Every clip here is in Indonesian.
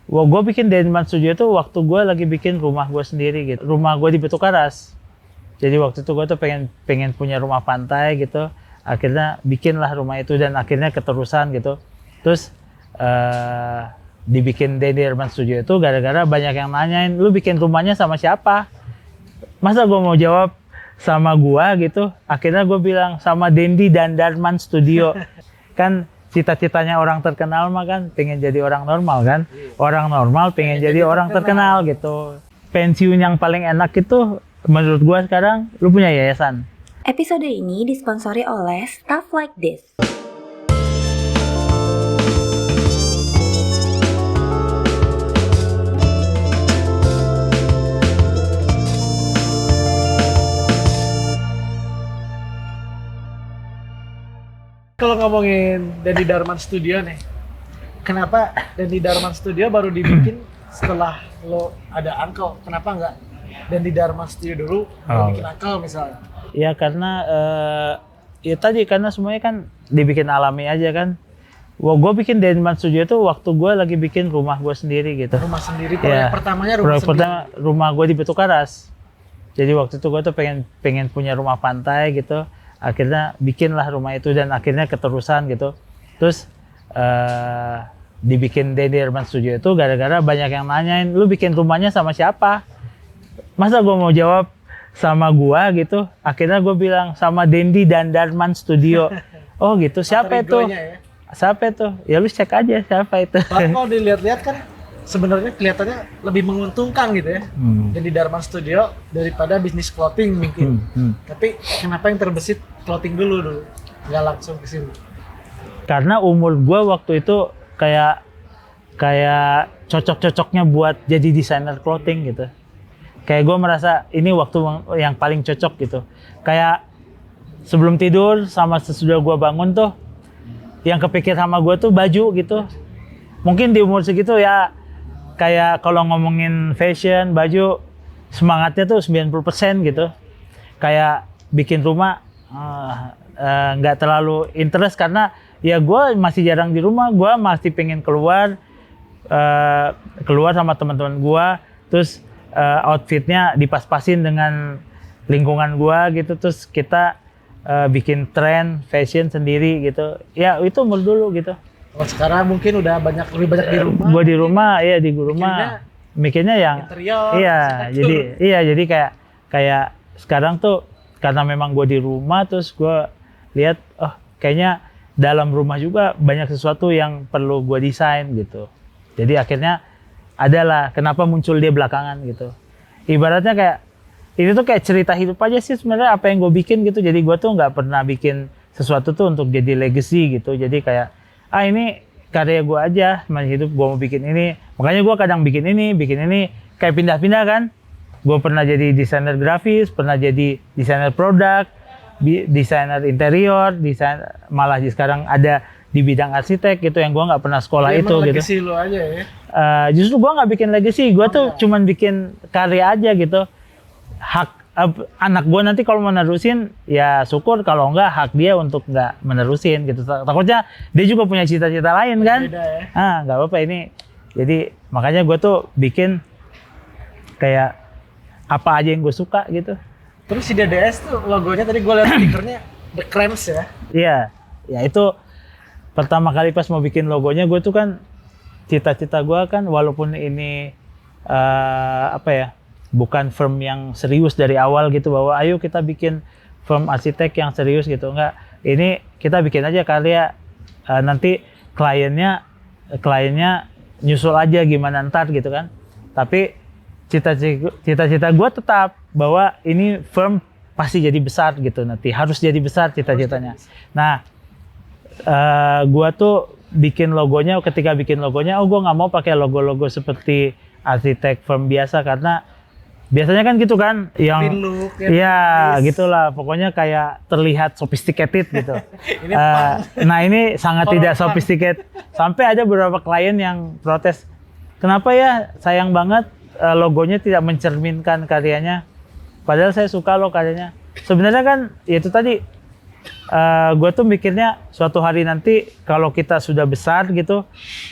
Wah, gue bikin Denman Studio itu waktu gue lagi bikin rumah gue sendiri gitu. Rumah gue di Batu Karas. Jadi waktu itu gue tuh pengen punya rumah pantai gitu. Akhirnya bikinlah rumah itu dan akhirnya keterusan gitu. Terus dibikin Denman Studio itu gara-gara banyak yang nanyain, lu bikin rumahnya sama siapa? Masa gue mau jawab sama gua gitu? Akhirnya gue bilang sama Dendi dan Darman Studio. Kan cita-citanya orang terkenal mah kan pengen jadi orang normal kan. Orang normal pengen jadi orang terkenal gitu. Pensiun yang paling enak itu menurut gua sekarang lu punya yayasan. Episode ini disponsori oleh Stuff Like This. Kalau ngomongin Dendi Darman Studio nih, kenapa Dendi Darman Studio baru dibikin setelah lo ada Uncle? Kenapa nggak Dendi Darman Studio dulu, baru bikin Uncle misalnya? Ya karena ya tadi karena semuanya kan dibikin alami aja kan. Wah, gue bikin Denman Studio itu waktu gue lagi bikin rumah gue sendiri gitu. Rumah sendiri, proyek pertamanya rumah sendiri. Pertama rumah gue di Batu Karas. Jadi waktu itu gue tuh pengen punya rumah pantai gitu. Akhirnya bikinlah rumah itu dan akhirnya keterusan gitu. Terus dibikin Denman Studio itu gara-gara banyak yang nanyain, lu bikin rumahnya sama siapa? Masa gue mau jawab sama gua gitu? Akhirnya gue bilang sama Dendi dan Darman Studio. Oh gitu, siapa itu? Ya? Siapa itu? Ya lu cek aja siapa itu. Kalau dilihat-lihat kan sebenarnya kelihatannya lebih menguntungkan gitu ya. Dendi Darman Studio daripada bisnis clothing mungkin. Tapi kenapa yang terbesit clothing dulu? Nggak langsung ke sini? Karena umur gue waktu itu kayak cocok-cocoknya buat jadi desainer clothing gitu. Kayak gue merasa ini waktu yang paling cocok gitu. Kayak sebelum tidur sama sesudah gue bangun tuh, yang kepikir sama gue tuh baju gitu. Mungkin di umur segitu ya, kayak kalau ngomongin fashion, baju, semangatnya tuh 90% gitu. Kayak bikin rumah, nggak terlalu interest karena ya gue masih jarang di rumah, gue masih pengen keluar sama teman-teman gue, terus outfitnya dipas-pasin dengan lingkungan gue gitu, terus kita bikin tren fashion sendiri gitu. Ya itu umur dulu gitu. Kalau sekarang mungkin udah lebih banyak di rumah. Gue di rumah, iya di rumah. Mikirnya yang interior. Jadi kayak sekarang tuh karena memang gue di rumah, terus gue lihat kayaknya dalam rumah juga banyak sesuatu yang perlu gue desain gitu. Jadi akhirnya adalah kenapa muncul dia belakangan gitu. Ibaratnya kayak ini tuh kayak cerita hidup aja sih sebenarnya apa yang gue bikin gitu. Jadi gue tuh nggak pernah bikin sesuatu tuh untuk jadi legacy gitu. Jadi kayak ini karya gue aja, masih hidup gue mau bikin ini. Makanya gue kadang bikin ini, kayak pindah-pindah kan. Gue pernah jadi desainer grafis, pernah jadi desainer produk, desainer interior, malah sekarang ada di bidang arsitek gitu yang gue nggak pernah sekolah itu gitu. Legacy lo aja ya? Justru gue nggak bikin legacy, gue tuh cuman bikin karya aja gitu. Hak anak gue nanti kalau menerusin ya syukur, kalau enggak hak dia untuk nggak menerusin gitu. Takutnya dia juga punya cita-cita lain kan. Beda ya? Nggak apa-apa ini. Jadi makanya gue tuh bikin kayak apa aja yang gue suka gitu. Terus si DDS tuh logonya tadi gue lihat stikernya The Cramps ya? Iya, ya itu pertama kali pas mau bikin logonya gue tuh kan cita-cita gue kan walaupun ini bukan firm yang serius dari awal gitu bahwa ayo kita bikin firm arsitek yang serius gitu, enggak. Ini kita bikin aja karya, nanti kliennya nyusul aja gimana ntar gitu kan. Tapi cita-cita gue tetap bahwa ini firm pasti jadi besar gitu, nanti harus jadi besar cita-citanya. Nah, gue tuh ketika bikin logonya, gue nggak mau pakai logo-logo seperti arsitek firm biasa karena biasanya kan gitu kan, yang gitulah, pokoknya kayak terlihat sophisticated gitu. Nah ini sangat tidak sophisticated. Sampai ada beberapa klien yang protes, kenapa ya sayang banget logonya tidak mencerminkan karyanya. Padahal saya suka loh karyanya. Sebenarnya kan ya itu tadi, gue tuh mikirnya suatu hari nanti kalau kita sudah besar gitu,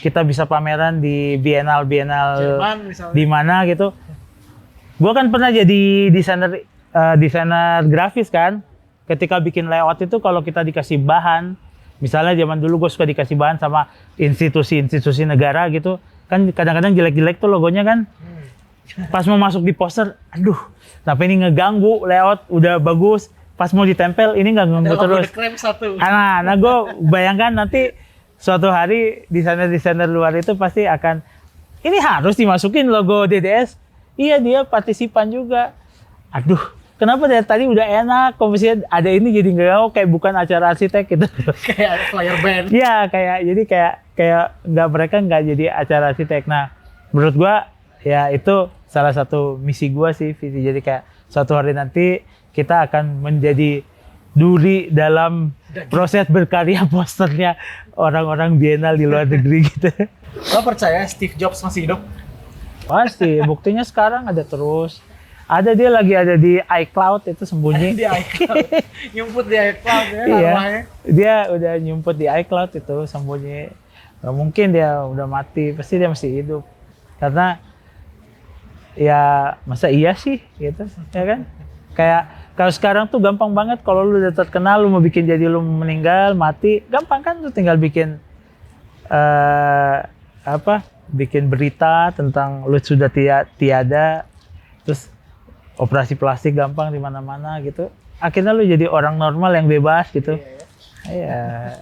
kita bisa pameran di bienal Jerman misalnya. di mana gitu. Gue kan pernah jadi desainer grafis kan. Ketika bikin layout itu kalau kita dikasih bahan, misalnya zaman dulu gue suka dikasih bahan sama institusi-institusi negara gitu, kan kadang-kadang jelek-jelek tuh logonya kan. Pas mau masuk di poster, aduh, tapi ini ngeganggu layout udah bagus. Pas mau ditempel, ini nggak ganggu terus. Krem satu. Nah gue bayangkan nanti suatu hari desainer-desainer luar itu pasti akan, ini harus dimasukin logo DDS. Iya, dia partisipan juga. Aduh, kenapa dari tadi udah enak, komposisinya ada ini jadi nggak kayak bukan acara arsitek gitu. Kayak flyer band. Iya, kayak mereka nggak jadi acara arsitek. Nah, menurut gua ya itu salah satu misi gua sih, visi. Jadi kayak suatu hari nanti kita akan menjadi duri dalam proses berkarya posternya orang-orang bienal di luar negeri gitu. Lo percaya Steve Jobs masih hidup? Pasti, buktinya sekarang ada terus. Ada, dia lagi ada di iCloud itu sembunyi. Di iCloud. Nyumput di iCloud ya Iya, arwahnya. dia udah nyumput di iCloud itu sembunyi. Nggak mungkin dia udah mati, pasti dia masih hidup. Karena ya masa iya sih gitu, ya kan? Kayak kalau sekarang tuh gampang banget kalau lu udah terkenal, lu mau bikin jadi lu meninggal, mati, gampang kan, lu tinggal bikin bikin berita tentang lu sudah tiada, terus operasi plastik gampang di mana-mana gitu. Akhirnya lu jadi orang normal yang bebas gitu. Iya.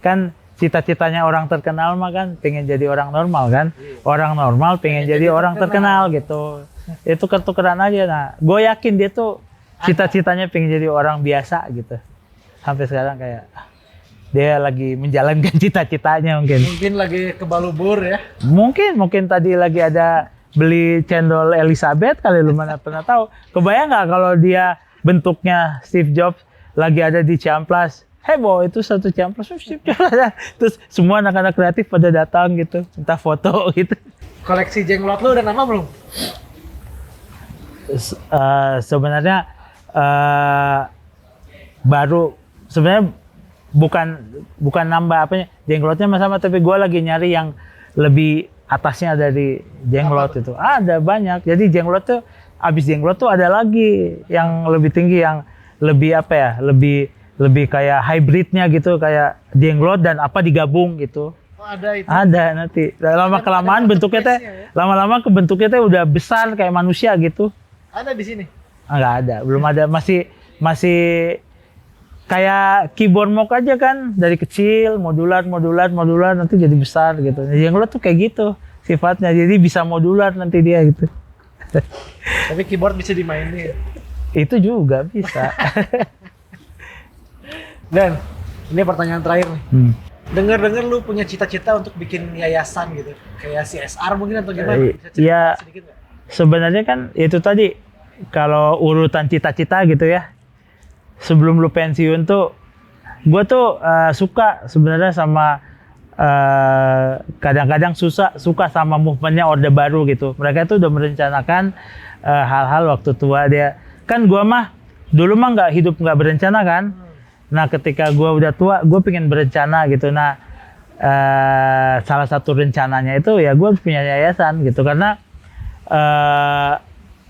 Kan cita-citanya orang terkenal mah kan pengen jadi orang normal kan. Orang normal pengen jadi orang terkenal gitu. Itu tuker-tukeran aja. Nah, gue yakin dia tuh cita-citanya pengen jadi orang biasa gitu. Sampai sekarang kayak dia lagi menjalankan cita-citanya mungkin. Mungkin lagi ke Balubur ya. Mungkin tadi lagi ada beli cendol Elizabeth kali, lu mana pernah tahu. Kebayang nggak kalau dia bentuknya Steve Jobs lagi ada di Ciamplas. Heboh itu satu Ciamplas, Steve Jobs. Terus semua anak-anak kreatif pada datang gitu, minta foto gitu. Koleksi jenglot lu udah nama belum? Sebenarnya baru, sebenarnya bukan nambah apanya, jenglotnya sama, tapi gue lagi nyari yang lebih atasnya dari jenglot itu. Ada banyak. Jadi jenglot tuh, abis jenglot tuh ada lagi yang lebih tinggi, yang lebih lebih kayak hybridnya gitu, kayak jenglot dan apa digabung gitu. Oh, ada itu. Ada nanti. Lama kelamaan bentuknya teh, lama-lama bentuknya teh udah besar kayak manusia gitu. Ada di sini. Nggak ada, belum ada, masih kayak keyboard mock aja kan, dari kecil modular nanti jadi besar gitu. Jenglot tuh kayak gitu sifatnya, jadi bisa modular nanti dia gitu. Tapi keyboard bisa dimainin. Itu juga bisa. Dan ini pertanyaan terakhir nih. Dengar-dengar lu punya cita-cita untuk bikin yayasan gitu, kayak CSR mungkin atau gimana? Bisa cerita Ya, sedikit nggak? sebenarnya kan itu tadi, kalau urutan cita-cita gitu ya, sebelum lu pensiun tuh, gue tuh suka sebenarnya sama kadang-kadang suka sama movementnya Orde Baru gitu. Mereka tuh udah merencanakan hal-hal waktu tua dia. Kan gue mah dulu mah nggak hidup nggak berencana kan. Nah ketika gue udah tua, gue pengen berencana gitu. Nah salah satu rencananya itu ya gue punya yayasan gitu, karena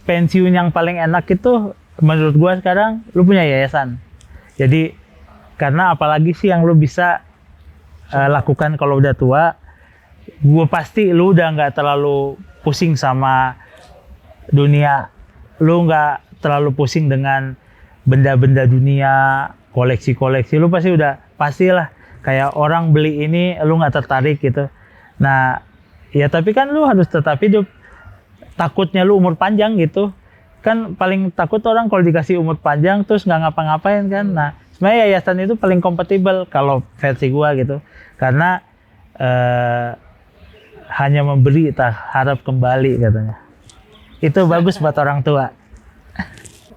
pensiun yang paling enak itu menurut gue sekarang lu punya yayasan. Jadi karena apalagi sih yang lu bisa lakukan kalau udah tua, gue pasti lu udah nggak terlalu pusing sama dunia, lu nggak terlalu pusing dengan benda-benda dunia, koleksi-koleksi, lu pasti udah pastilah kayak orang beli ini lu nggak tertarik gitu. Nah ya tapi kan lu harus tetap hidup, takutnya lu umur panjang gitu kan. Paling takut orang kalau dikasih umur panjang terus nggak ngapa-ngapain kan. Nah sebenarnya yayasan itu paling kompatibel kalau versi gua gitu, karena hanya memberi tak harap kembali katanya. Itu bagus buat orang tua.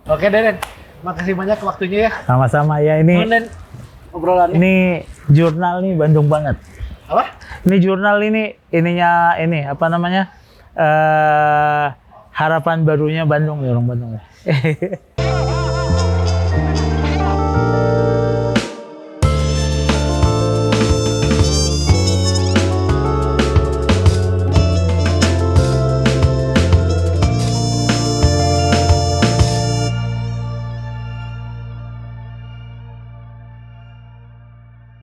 Oke Deden, makasih banyak waktunya ya. Sama-sama ya. Ini obrolannya. ini jurnal nih Bandung banget. Apa? Ini jurnal ininya apa namanya, harapan barunya Bandung ya, orang Bandung ya.